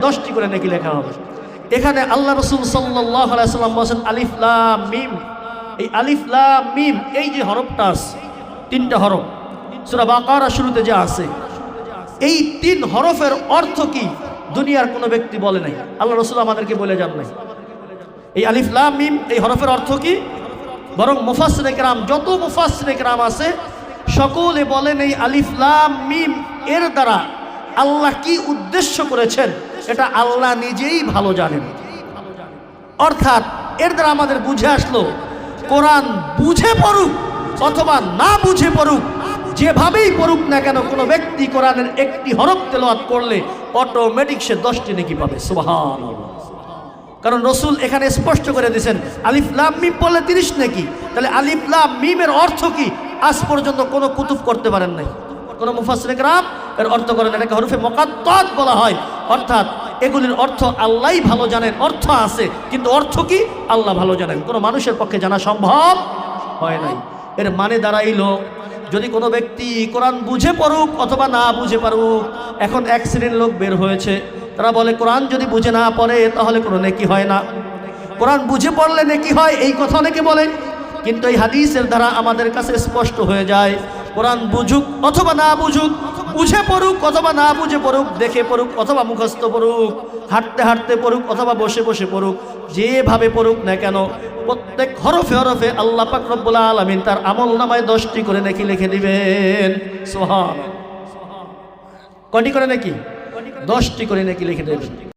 10টি করে নেকি লেখা হবে। এখানে আল্লাহ রাসূল সাল্লাল্লাহু আলাইহি ওয়াসাল্লাম বলেন আলিফ লাম মিম। এই আলিফ লাম মিম এই যে হরফটা আছে, 3টা হরফ সূরা বাকারা শুরুতে যে আছে, এই 3 হরফের অর্থ কি দুনিয়ার কোনো ব্যক্তি বলে নাই, আল্লাহ রাসূল আমাদেরকে বলে যান নাই। এই আলিফ লাম মিম এই হরফের অর্থ কি, বরং মুফাসসিরে কেরাম, যত মুফাসসিরে কেরাম আছে সকলে বলেন এই আলিফ লাম মিম এর দ্বারা আল্লাহ কি উদ্দেশ্য করেছেন এটা আল্লাহ নিজেই ভালো জানেন। অর্থাৎ এর দ্বারা আমাদের বুঝে আসলো কোরআন বুঝে পড়ুক অথবা না বুঝে পড়ুক, যেভাবেই পড়ুক না কেন কোনো ব্যক্তি কোরআনের একটি হরফ তেলাওয়াত করলে অটোমেটিক সে 10টি নেকি পাবে। সুবহানাল্লাহ। কারণ রসুল এখানে স্পষ্ট করে দিয়েছেন আলিফ লাম মিম বললে 30 নেকি। তাহলে আলিফ লাম মিমের অর্থ কি আজ পর্যন্ত কোনো কুতুব করতে পারেন নাই, কোনো মুফাসসিরে কেরাম এর অর্থ করেন। এটাকে হরফে মুকাত্তাত বলা হয়। অর্থাৎ এগুলির অর্থ আল্লাহই ভালো জানেন। অর্থ আছে কিন্তু অর্থ কি আল্লাহ ভালো জানেন, কোনো মানুষের পক্ষে জানা সম্ভব হয় নাই। এর মানে দাঁড়াইল যদি কোনো ব্যক্তি কোরআন বুঝে পড়ুক অথবা না বুঝে পড়ুক, এখন এক শ্রেণীর লোক বের হয়েছে, তারা বলে কোরআন যদি বুঝে না পড়ে তাহলে কোনো নেকি হয় না, কোরআন বুঝে পড়লে নেকি হয়, এই কথা অনেকে বলে। কিন্তু এই হাদিসের দ্বারা আমাদের কাছে স্পষ্ট হয়ে যায় কোরআন বুঝুক অথবা না বুঝুক, বুঝে পড়ুক অথবা না বুঝে পড়ুক, দেখে পড়ুক অথবা মুখস্থ পড়ুক, হাঁটতে হাঁটতে পড়ুক অথবা বসে বসে পড়ুক, যেভাবে পড়ুক না কেন প্রত্যেক হরফে হরফে আল্লাহ পাক রব্বুল আলামিন তার আমলনামায় 10টি করে নেকি লিখে দিবেন। সুবহানাল্লাহ। কয়টি করে নেকি? 10টি করে নেকি লিখে দেবেন।